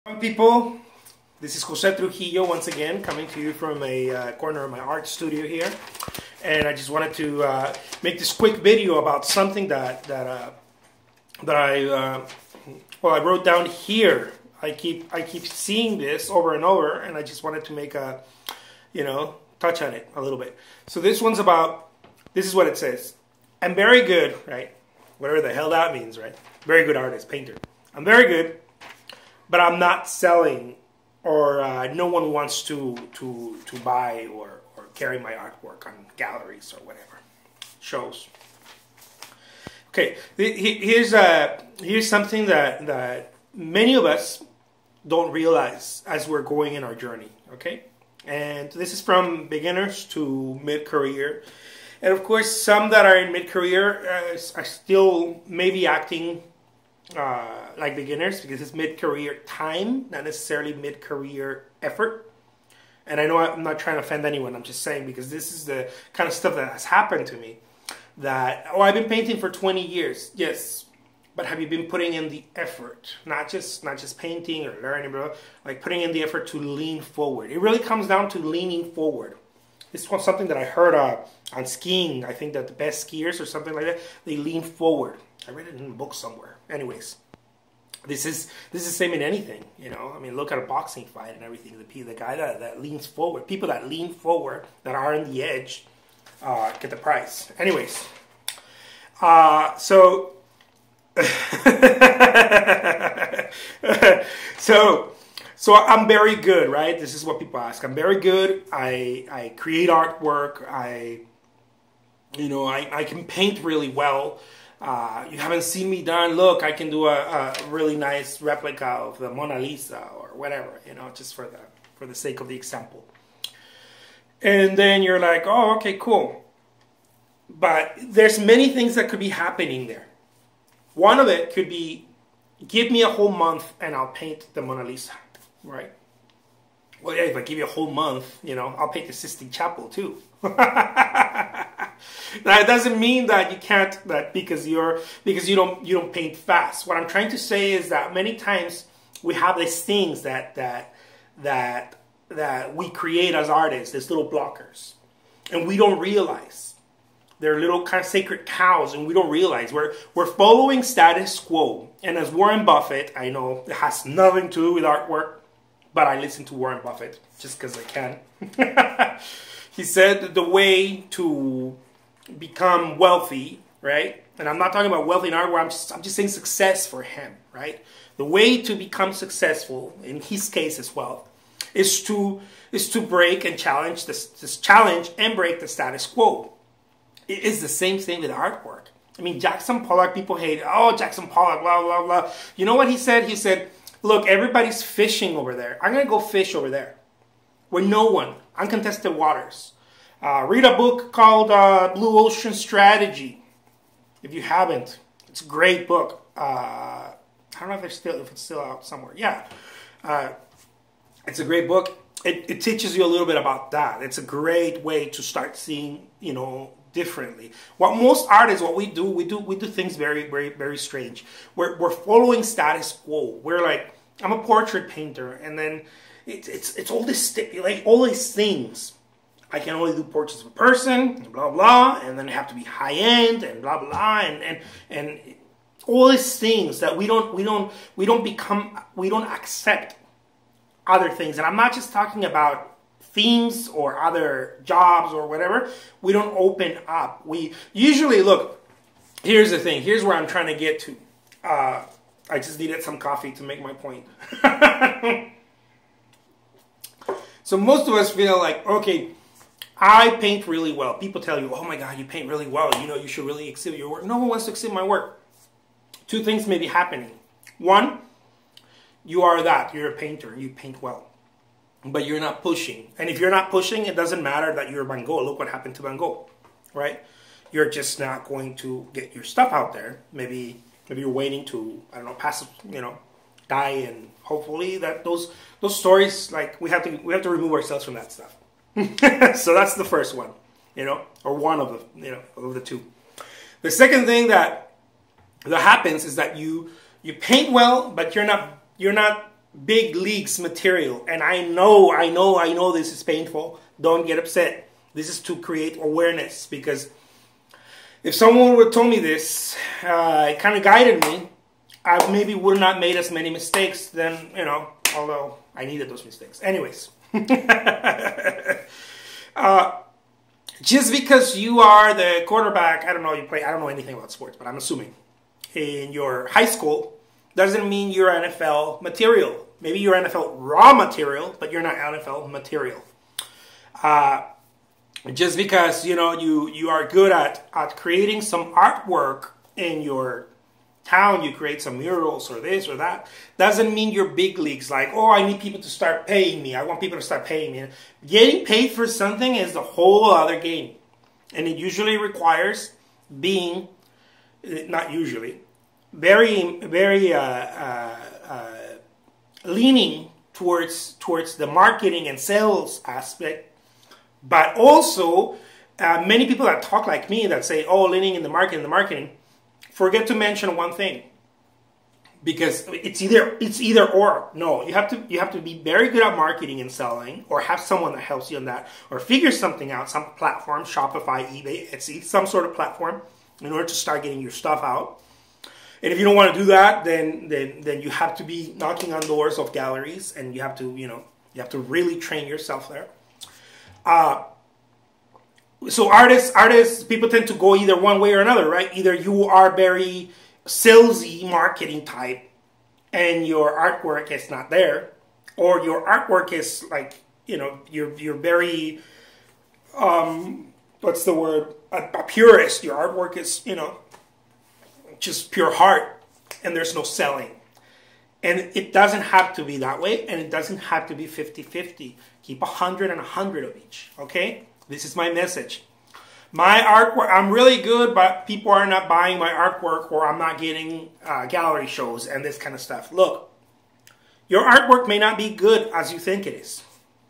Hello people, this is Jose Trujillo once again, coming to you from a corner of my art studio here, and I just wanted to make this quick video about something that I wrote down here. I keep seeing this over and over, and I just wanted to make a touch on it a little bit. So this one's about, this is what it says: I'm very good, right? Whatever the hell that means, right? Very good artist, painter. I'm very good, but I'm not selling, or no one wants to buy or carry my artwork on galleries or whatever, shows. Okay, here's something that many of us don't realize as we're going in our journey, okay? And this is from beginners to mid-career. And of course, some that are in mid-career are still maybe acting like beginners, because it's mid-career time, not necessarily mid-career effort. And I know I'm not trying to offend anyone, I'm just saying, because this is the kind of stuff that has happened to me. That, oh, I've been painting for 20 years. Yes, but have you been putting in the effort? Not just painting or learning, but like putting in the effort to lean forward. It really comes down to leaning forward. This was something that I heard on skiing. I think that the best skiers or something like that, they lean forward. I read it in a book somewhere. Anyways, this is the same in anything, you know. I mean, look at a boxing fight and everything. The guy that leans forward, people that lean forward, that are on the edge, get the prize. Anyways, so so I'm very good, right? This is what people ask. I'm very good. I create artwork. I can paint really well. You haven't seen me done. Look, I can do a really nice replica of the Mona Lisa or whatever, you know, just for the sake of the example. And then you're like, oh, okay, cool. But there's many things that could be happening there. One of it could be, give me a whole month and I'll paint the Mona Lisa, right? Well, yeah, if I give you a whole month, you know, I'll paint the Sistine Chapel too. Now, it doesn't mean that you can't, that because you don't paint fast. What I'm trying to say is that many times we have these things that we create as artists, these little blockers, and we don't realize. They're little kind of sacred cows, and we don't realize we're following status quo. And as Warren Buffett, I know it has nothing to do with artwork, but I listen to Warren Buffett just because I can. He said that the way to become wealthy, right? And I'm not talking about wealthy in artwork. I'm just saying success for him, right? The way to become successful, in his case as well, is to break and challenge this challenge and break the status quo. It is the same thing with artwork. I mean, Jackson Pollock, people hate, oh, Jackson Pollock, blah, blah, blah. You know what he said? He said, look, everybody's fishing over there. I'm going to go fish over there. Where no one, uncontested waters. Read a book called Blue Ocean Strategy. If you haven't, it's a great book. I don't know if it's still out somewhere. Yeah, it's a great book. It teaches you a little bit about that. It's a great way to start seeing, you know, differently. What most artists, what we do things very, very, very strange. We're following status quo. We're like, I'm a portrait painter, and then it's all this stipulate, all these things. I can only do portraits of a person, blah blah, and then they have to be high end, and blah blah, and all these things that we don't accept other things. And I'm not just talking about themes or other jobs or whatever. We don't open up. We usually, look, here's the thing. Here's where I'm trying to get to. I just needed some coffee to make my point. So most of us feel like, okay, I paint really well. People tell you, oh my God, you paint really well. You know, you should really exhibit your work. No one wants to exhibit my work. Two things may be happening. One, you are that. You're a painter. You paint well. But you're not pushing. And if you're not pushing, it doesn't matter that you're Van Gogh. Look what happened to Van Gogh, right? You're just not going to get your stuff out there. Maybe you're waiting to, I don't know, pass, you know, die, and hopefully that those stories, like, we have to remove ourselves from that stuff. So that's the first one, you know, or one of the, you know, of the two. The second thing that happens is that you paint well, but you're not big leagues material. And I know this is painful. Don't get upset. This is to create awareness, because if someone would have told me this, it kind of guided me. I maybe would not made as many mistakes then, you know, although I needed those mistakes. Anyways. Just because you are the quarterback, I don't know anything about sports, but I'm assuming, in your high school, doesn't mean you're NFL material. Maybe you're NFL raw material, but you're not NFL material. Just because, you know, you are good at creating some artwork in your town, you create some murals or this or that, doesn't mean you're big leagues. Like, oh, I need people to start paying me. I want people to start paying me. Getting paid for something is a whole other game. And it usually requires being, not usually, very leaning towards the marketing and sales aspect. But also, many people that talk like me that say, oh, leaning in the marketing, forget to mention one thing. Because it's either or. No, you have to be very good at marketing and selling, or have someone that helps you on that, or figure something out, some platform, Shopify, eBay, Etsy, some sort of platform, in order to start getting your stuff out. And if you don't want to do that, then you have to be knocking on doors of galleries, and you have to really train yourself there. So artists, people tend to go either one way or another, right? Either you are very salesy marketing type, and your artwork is not there, or your artwork is like, you know, you're very, what's the word? A purist. Your artwork is, you know, just pure heart, and there's no selling. And it doesn't have to be that way, and it doesn't have to be 50-50. Keep 100 and 100 of each, okay? This is my message. My artwork, I'm really good, but people are not buying my artwork, or I'm not getting gallery shows and this kind of stuff. Look, your artwork may not be good as you think it is.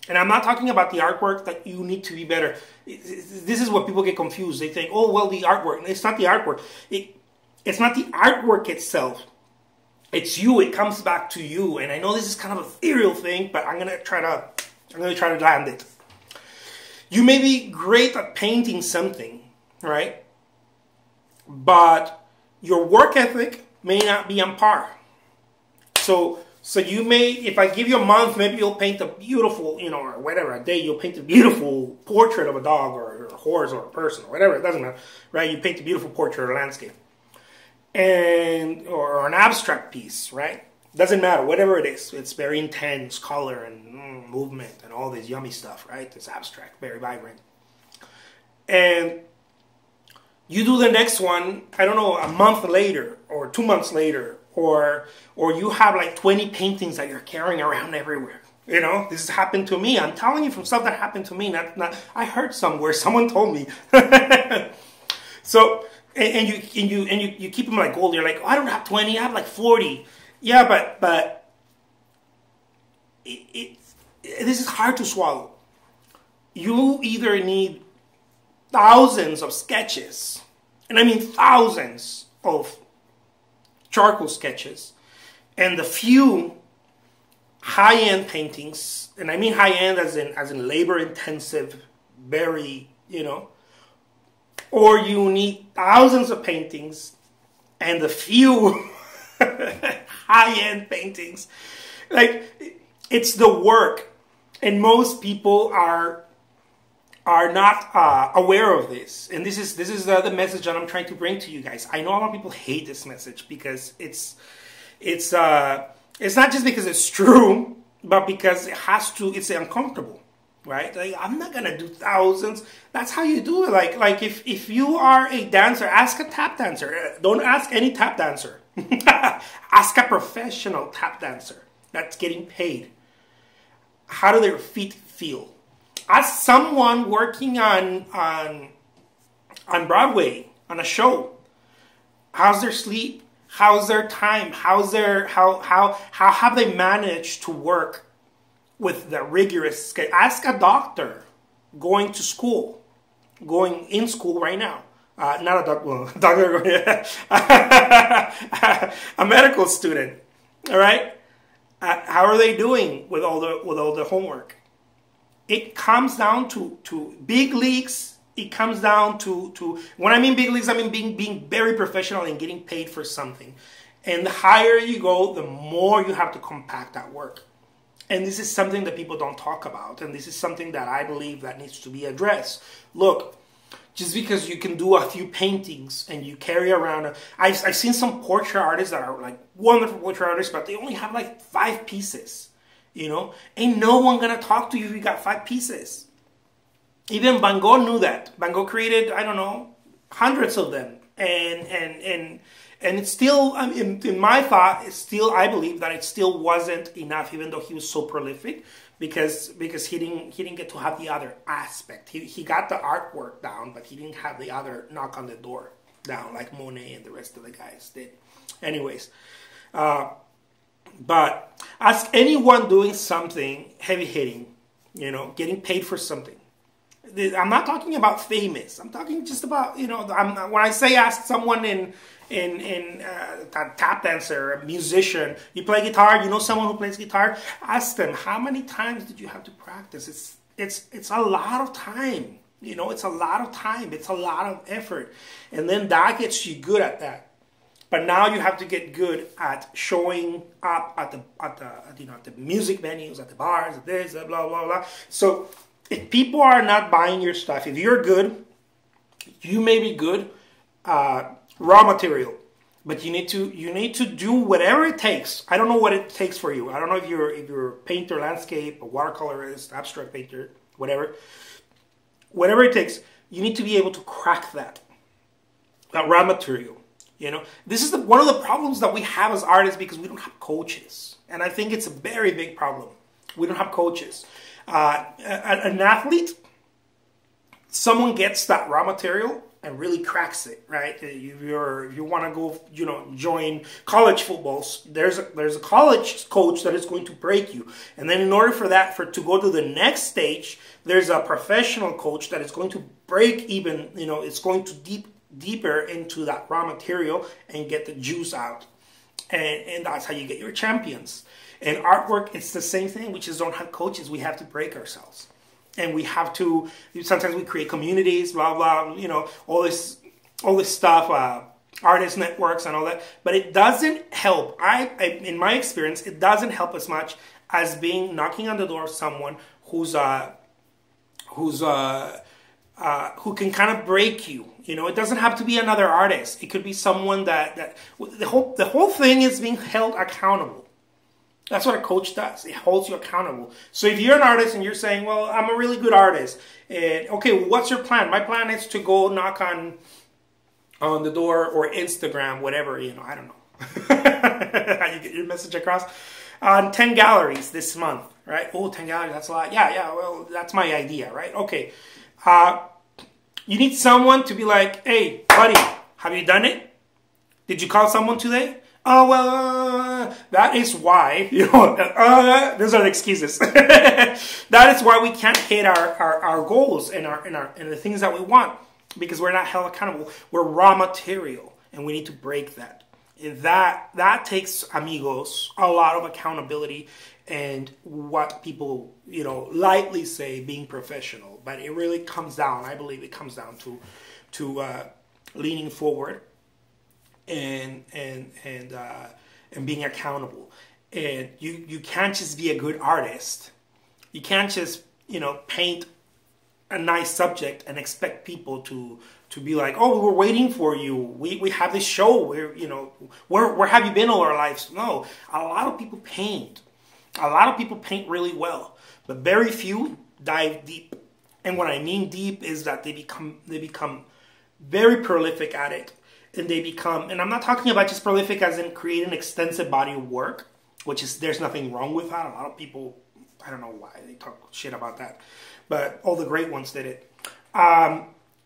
And I'm not talking about the artwork that you need to be better. This is what people get confused. They think, oh, well, the artwork. It's not the artwork. It's not the artwork itself. It's you. It comes back to you. And I know this is kind of an ethereal thing, but I'm gonna try to land it. You may be great at painting something, right? But your work ethic may not be on par. So you may, if I give you a month, maybe you'll paint a beautiful, you know, or whatever, a day you'll paint a beautiful portrait of a dog or a horse or a person or whatever, it doesn't matter, right? You paint a beautiful portrait or landscape. Or an abstract piece, right? Doesn't matter, whatever it is. It's very intense, color and movement and all this yummy stuff, right? It's abstract, very vibrant. And you do the next one, I don't know, a month later or 2 months later, or you have like 20 paintings that you're carrying around everywhere. You know, this has happened to me. I'm telling you from stuff that happened to me. Not I heard somewhere, someone told me. So, and you keep them like gold. You're like, oh, I don't have 20, I have like 40. Yeah, but this is hard to swallow. You either need thousands of sketches, and I mean thousands of charcoal sketches, and the few high-end paintings, and I mean high-end as in labor-intensive, very, you know, or you need thousands of paintings and the few high-end paintings. Like, it's the work, and most people are not aware of this. And this is the message that I'm trying to bring to you guys. I know a lot of people hate this message because it's not just because it's true, but because it's uncomfortable, right? Like, I'm not gonna do thousands. That's how you do it. Like if you are a dancer, ask a tap dancer. Don't ask any tap dancer. Ask a professional tap dancer that's getting paid. How do their feet feel? Ask someone working on Broadway on a show. How's their sleep? How's their time? How have they managed to work with the rigorous schedule? Ask a doctor going in school right now. Not a doctor, well, doctor, a medical student. All right. How are they doing with all the homework? It comes down to big leagues. It comes down to when I mean big leagues, I mean being very professional and getting paid for something. And the higher you go, the more you have to compact that work. And this is something that people don't talk about. And this is something that I believe that needs to be addressed. Look, just because you can do a few paintings and you carry around... I've seen some portrait artists that are like wonderful portrait artists, but they only have like 5 pieces. You know? Ain't no one going to talk to you if you got 5 pieces. Even Van Gogh knew that. Van Gogh created, I don't know, hundreds of them. And it's still, in my thought, it's still, I believe that it still wasn't enough, even though he was so prolific, because he didn't get to have the other aspect. He got the artwork down, but he didn't have the other knock on the door down, like Monet and the rest of the guys did. Anyways, but ask anyone doing something heavy hitting, you know, getting paid for something. I'm not talking about famous. I'm talking just about, you know, when I say ask someone in a tap dancer, a musician, you play guitar, you know someone who plays guitar, ask them, how many times did you have to practice? It's a lot of time. You know, it's a lot of time. It's a lot of effort. And then that gets you good at that. But now you have to get good at showing up at the music venues, at the bars, at this, blah, blah, blah. So if people are not buying your stuff, if you're good, you may be good, raw material, but you need to do whatever it takes. I don't know what it takes for you. I don't know if you're a painter, landscape, a watercolorist, abstract painter, whatever it takes. You need to be able to crack that raw material. You know, this is one of the problems that we have as artists, because we don't have coaches, and I think it's a very big problem. We don't have coaches. An athlete, someone gets that raw material and really cracks it, right? If you want to go, you know, join college footballs, there's a college coach that is going to break you, and then in order for to go to the next stage, there's a professional coach that is going to break even, you know, it's going to deeper into that raw material and get the juice out, and that's how you get your champions. And artwork, it's the same thing. We just don't have coaches. We have to break ourselves. And we have to, sometimes we create communities, blah, blah, you know, all this stuff, artist networks and all that. But it doesn't help. In my experience, it doesn't help as much as knocking on the door of someone who can kind of break you. You know, it doesn't have to be another artist. It could be someone that the whole thing is being held accountable. That's what a coach does. It holds you accountable. So if you're an artist and you're saying, well, I'm a really good artist, and okay, what's your plan? My plan is to go knock on the door or Instagram, whatever, you know, I don't know. How you get your message across. On 10 galleries this month, right? Oh, 10 galleries, that's a lot. Yeah, well, that's my idea, right? Okay. You need someone to be like, hey, buddy, have you done it? Did you call someone today? Oh, well, that is why, you know, those are the excuses. That is why we can't hit our goals and the things that we want, because we're not held accountable. We're raw material, and we need to break that. That takes, amigos, a lot of accountability and what people, you know, lightly say being professional. But it really comes down, I believe it comes down to leaning forward and being accountable. And you can't just be a good artist. You can't just, you know, paint a nice subject and expect people to be like, oh, we're waiting for you. We have this show. Where have you been all our lives? No, a lot of people paint. A lot of people paint really well, but very few dive deep. And what I mean deep is that they become very prolific at it. And I'm not talking about just prolific as in create an extensive body of work, which is, there's nothing wrong with that. A lot of people, I don't know why they talk shit about that, but all the great ones did it.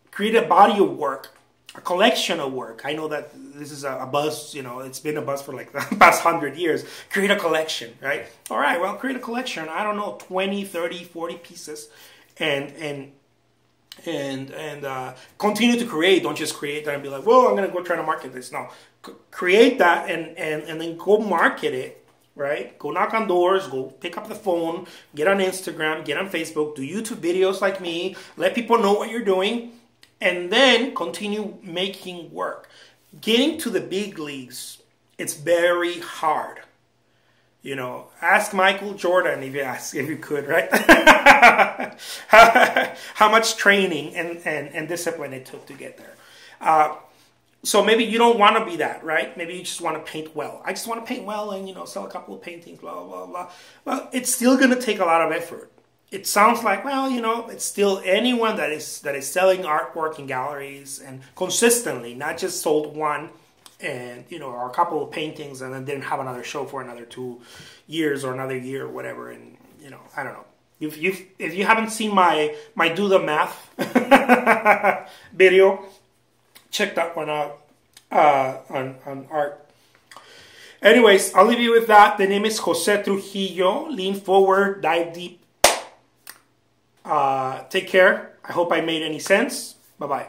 Create a body of work, a collection of work. I know that this is a buzz, you know, it's been a buzz for like the past 100 years. Create a collection, right? All right, well, create a collection, I don't know, 20, 30, 40 pieces, and continue to create. Don't just create that and be like, well, I'm going to go try to market this. No, create that and then go market it right? Go knock on doors, go pick up the phone, get on Instagram, get on Facebook, do YouTube videos like me, let people know what you're doing, and then continue making work. Getting to the big leagues, it's very hard. You know, ask Michael Jordan if you could, right? how much training and discipline it took to get there. So maybe you don't want to be that, right? Maybe you just want to paint well. I just want to paint well and, you know, sell a couple of paintings, blah, blah, blah. Well, it's still going to take a lot of effort. It sounds like, well, you know, it's still anyone that is selling artwork in galleries and consistently, not just sold one and, you know, or a couple of paintings and then didn't have another show for another 2 years or another year or whatever. And, you know, I don't know. If you haven't seen my do the math video, check that one out on art. Anyways, I'll leave you with that. The name is Jose Trujillo. Lean forward, dive deep. Take care. I hope I made any sense. Bye-bye.